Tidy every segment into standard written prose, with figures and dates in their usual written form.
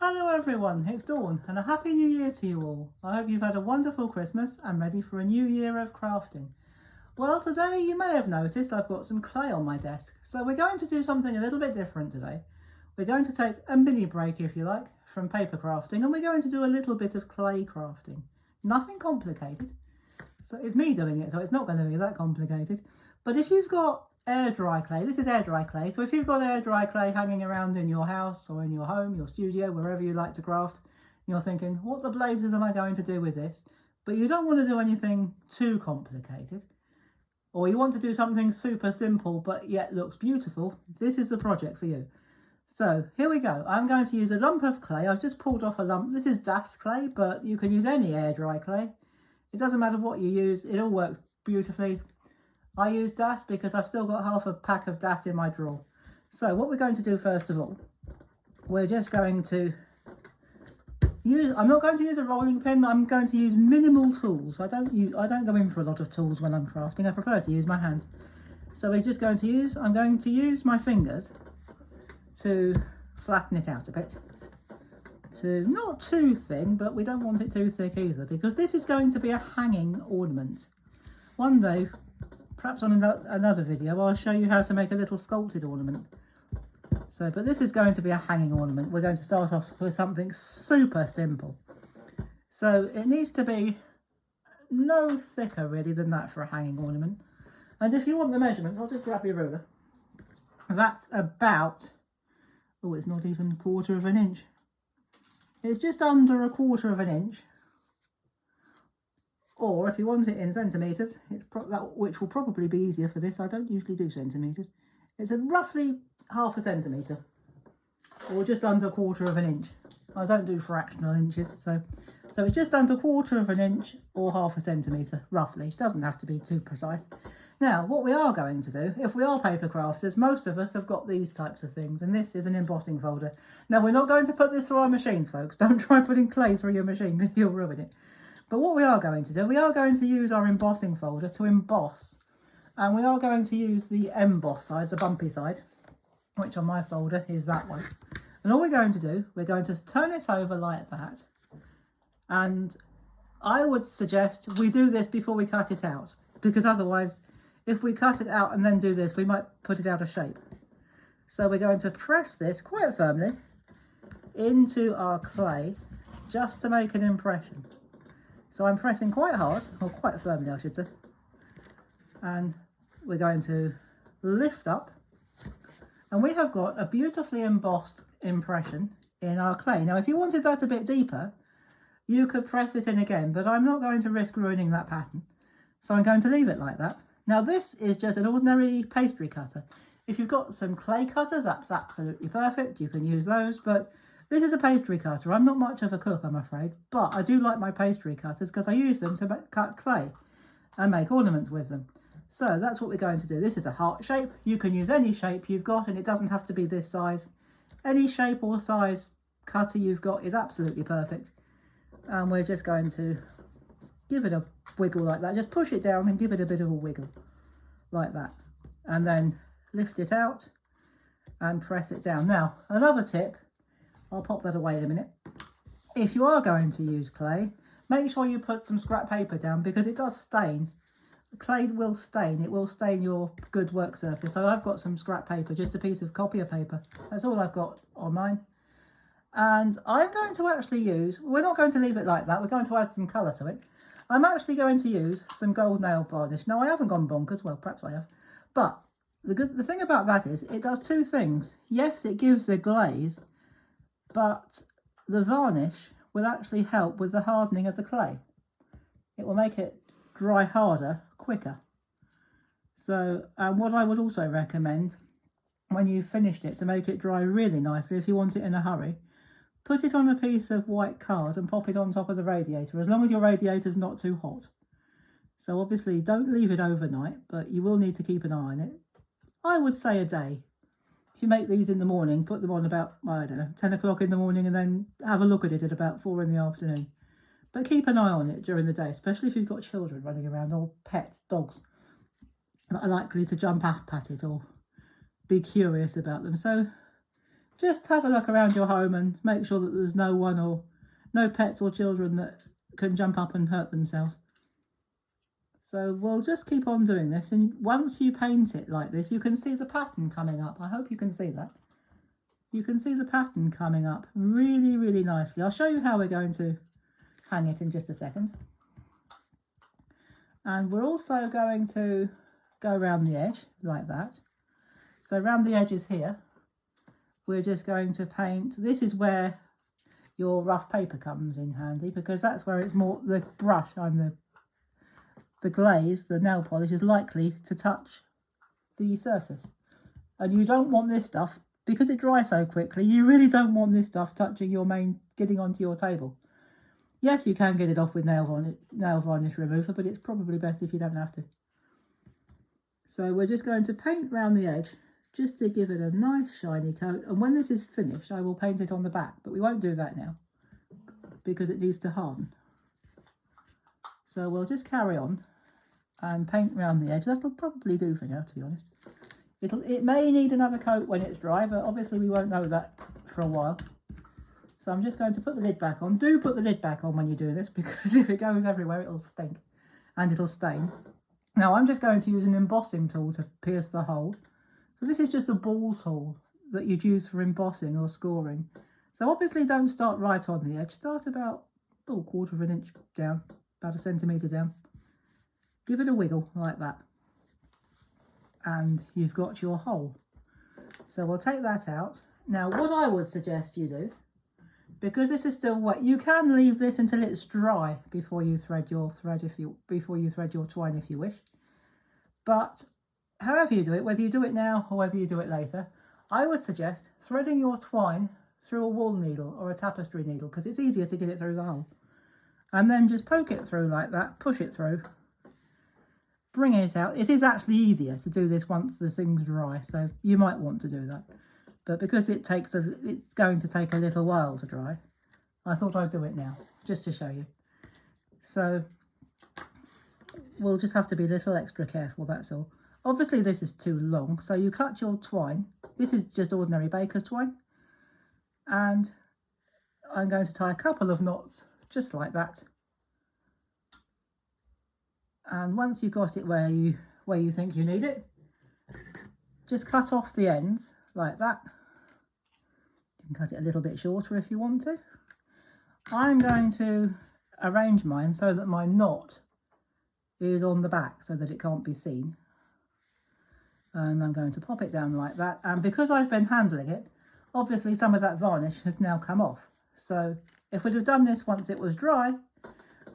Hello everyone, it's Dawn and a happy new year to you all. I hope you've had a wonderful Christmas and ready for a new year of crafting. Well, today you may have noticed I've got some clay on my desk, so we're going to do something a little bit different today. We're going to take a mini break, if you like, from paper crafting, and we're going to do a little bit of clay crafting. Nothing complicated. So it's me doing it, so it's not going to be that complicated. But if you've got air dry clay, this is air dry clay, so if you've got air dry clay hanging around in your house or in your home, your studio, wherever you like to craft, you're thinking, what the blazes am I going to do with this? But you don't want to do anything too complicated, or you want to do something super simple but yet looks beautiful, this is the project for you. So here we go. I'm going to use a lump of clay. I've just pulled off a lump. This is DAS clay, but you can use any air dry clay. It doesn't matter what you use, it all works beautifully. I use DAS because I've still got half a pack of DAS in my drawer. So what we're going to do first of all, we're just going to use, I'm not going to use a rolling pin, I'm going to use minimal tools. I don't go in for a lot of tools when I'm crafting, I prefer to use my hands. So we're just going to use, I'm going to use my fingers to flatten it out a bit. To not too thin, but we don't want it too thick either, because this is going to be a hanging ornament. One day, perhaps on another video, I'll show you how to make a little sculpted ornament. So, but this is going to be a hanging ornament. We're going to start off with something super simple. So it needs to be no thicker really than that for a hanging ornament. And if you want the measurements, I'll just grab your ruler. That's about, oh, it's not even 1/4 of an inch. It's just under 1/4 of an inch. Or if you want it in centimetres, which will probably be easier for this. I don't usually do centimetres. It's roughly 1/2 centimetre, or just under 1/4 of an inch. I don't do fractional inches, so it's just under 1/4 of an inch or 1/2 centimetre, roughly. It doesn't have to be too precise. Now, what we are going to do, if we are paper crafters, most of us have got these types of things, and this is an embossing folder. Now, we're not going to put this through our machines, folks. Don't try putting clay through your machine because you'll ruin it. But what we are going to do, we are going to use our embossing folder to emboss. And we are going to use the emboss side, the bumpy side, which on my folder is that one. And all we're going to do, we're going to turn it over like that. And I would suggest we do this before we cut it out, because otherwise, if we cut it out and then do this, we might put it out of shape. So we're going to press this quite firmly into our clay just to make an impression. So I'm pressing quite hard, or quite firmly I should say, and we're going to lift up, and we have got a beautifully embossed impression in our clay. Now if you wanted that a bit deeper, you could press it in again, but I'm not going to risk ruining that pattern, so I'm going to leave it like that. Now this is just an ordinary pastry cutter. If you've got some clay cutters, that's absolutely perfect, you can use those, but this is a pastry cutter. I'm not much of a cook, I'm afraid, but I do like my pastry cutters because I use them to cut clay and make ornaments with them. So that's what we're going to do. This is a heart shape. You can use any shape you've got, and it doesn't have to be this size. Any shape or size cutter you've got is absolutely perfect. And we're just going to give it a wiggle like that. Just push it down and give it a bit of a wiggle like that. And then lift it out and press it down. Now, another tip, I'll pop that away in a minute. If you are going to use clay, make sure you put some scrap paper down because it does stain. Clay will stain, it will stain your good work surface. So I've got some scrap paper, just a piece of copier paper. That's all I've got on mine. And I'm going to actually use, we're not going to leave it like that, we're going to add some colour to it. I'm actually going to use some gold nail varnish. Now I haven't gone bonkers, well perhaps I have, but the thing about that is it does two things. Yes, it gives a glaze, but the varnish will actually help with the hardening of the clay. It will make it dry harder quicker. So, and what I would also recommend when you've finished it, to make it dry really nicely, if you want it in a hurry, put it on a piece of white card and pop it on top of the radiator, as long as your radiator's not too hot. So obviously don't leave it overnight, but you will need to keep an eye on it. I would say a day. If you make these in the morning, put them on about, I don't know, 10 o'clock in the morning, and then have a look at it at about 4 in the afternoon. But keep an eye on it during the day, especially if you've got children running around, or pets, dogs, that are likely to jump up at it or be curious about them. So just have a look around your home and make sure that there's no one or no pets or children that can jump up and hurt themselves. So we'll just keep on doing this, and once you paint it like this, you can see the pattern coming up. I hope you can see that. You can see the pattern coming up really, really nicely. I'll show you how we're going to hang it in just a second. And we're also going to go around the edge like that. So around the edges here, we're just going to paint. This is where your rough paper comes in handy, because that's where it's more the brush and the glaze, the nail polish, is likely to touch the surface. And you don't want this stuff, because it dries so quickly, you really don't want this stuff touching your getting onto your table. Yes, you can get it off with nail varnish remover, but it's probably best if you don't have to. So we're just going to paint around the edge, just to give it a nice shiny coat. And when this is finished, I will paint it on the back, but we won't do that now, because it needs to harden. So we'll just carry on and paint around the edge. That'll probably do for now, to be honest. It may need another coat when it's dry, but obviously we won't know that for a while. So I'm just going to put the lid back on. Do put the lid back on when you do this, because if it goes everywhere, it'll stink and it'll stain. Now I'm just going to use an embossing tool to pierce the hole. So this is just a ball tool that you'd use for embossing or scoring. So obviously don't start right on the edge. Start about a quarter of an inch down, about 1 centimetre down. Give it a wiggle like that. And you've got your hole. So we'll take that out. Now what I would suggest you do, because this is still wet, you can leave this until it's dry before you thread your twine if you wish. But however you do it, whether you do it now or whether you do it later, I would suggest threading your twine through a wool needle or a tapestry needle, because it's easier to get it through the hole. And then just poke it through like that, push it through, bring it out. It is actually easier to do this once the thing's dry, so you might want to do that. But because it's going to take a little while to dry, I thought I'd do it now, just to show you. So we'll just have to be a little extra careful, that's all. Obviously this is too long, so you cut your twine. This is just ordinary baker's twine. And I'm going to tie a couple of knots, just like that. And once you've got it where you think you need it, just cut off the ends like that. You can cut it a little bit shorter if you want to. I'm going to arrange mine so that my knot is on the back so that it can't be seen. And I'm going to pop it down like that. And because I've been handling it, obviously some of that varnish has now come off. So if we'd have done this once it was dry,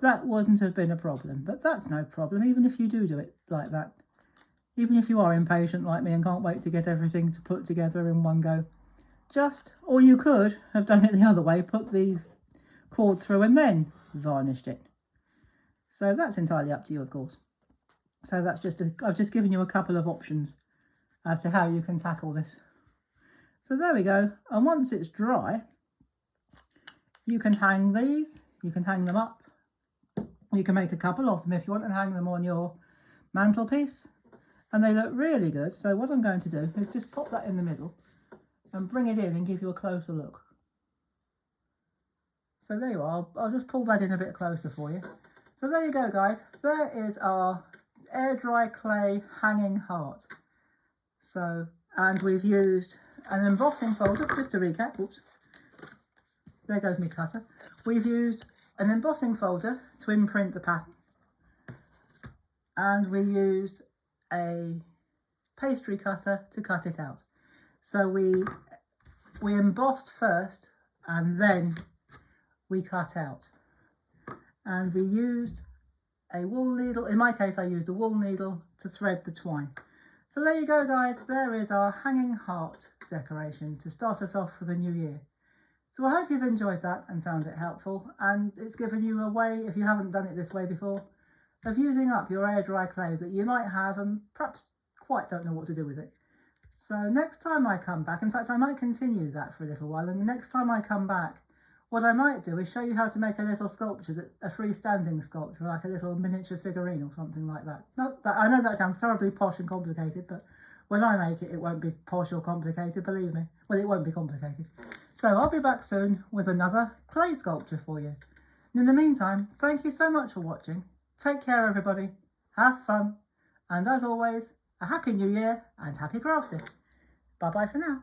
that wouldn't have been a problem. But that's no problem, even if you do it like that. Even if you are impatient like me and can't wait to get everything to put together in one go. Or you could have done it the other way, put these cords through and then varnished it. So that's entirely up to you, of course. So I've just given you a couple of options as to how you can tackle this. So there we go. And once it's dry, you can hang these. You can hang them up. You can make a couple of them if you want and hang them on your mantelpiece. And they look really good. So what I'm going to do is just pop that in the middle and bring it in and give you a closer look. So there you are. I'll just pull that in a bit closer for you. So there you go, guys. There is our air dry clay hanging heart. So, and we've used an embossing folder, just to recap. Oops. There goes my cutter. We've used an embossing folder to imprint the pattern. And we used a pastry cutter to cut it out. So we embossed first and then we cut out. And we used a wool needle. In my case, I used a wool needle to thread the twine. So there you go, guys. There is our hanging heart decoration to start us off for the new year. So I hope you've enjoyed that and found it helpful. And it's given you a way, if you haven't done it this way before, of using up your air dry clay that you might have and perhaps quite don't know what to do with it. So next time I come back, in fact I might continue that for a little while, and the next time I come back, what I might do is show you how to make a little sculpture, a freestanding sculpture, like a little miniature figurine or something like that. I know that sounds terribly posh and complicated, but When I make it, it won't be posh or complicated, believe me. Well, it won't be complicated. So I'll be back soon with another clay sculpture for you. And in the meantime, thank you so much for watching. Take care, everybody. Have fun. And as always, a Happy New Year and happy crafting. Bye-bye for now.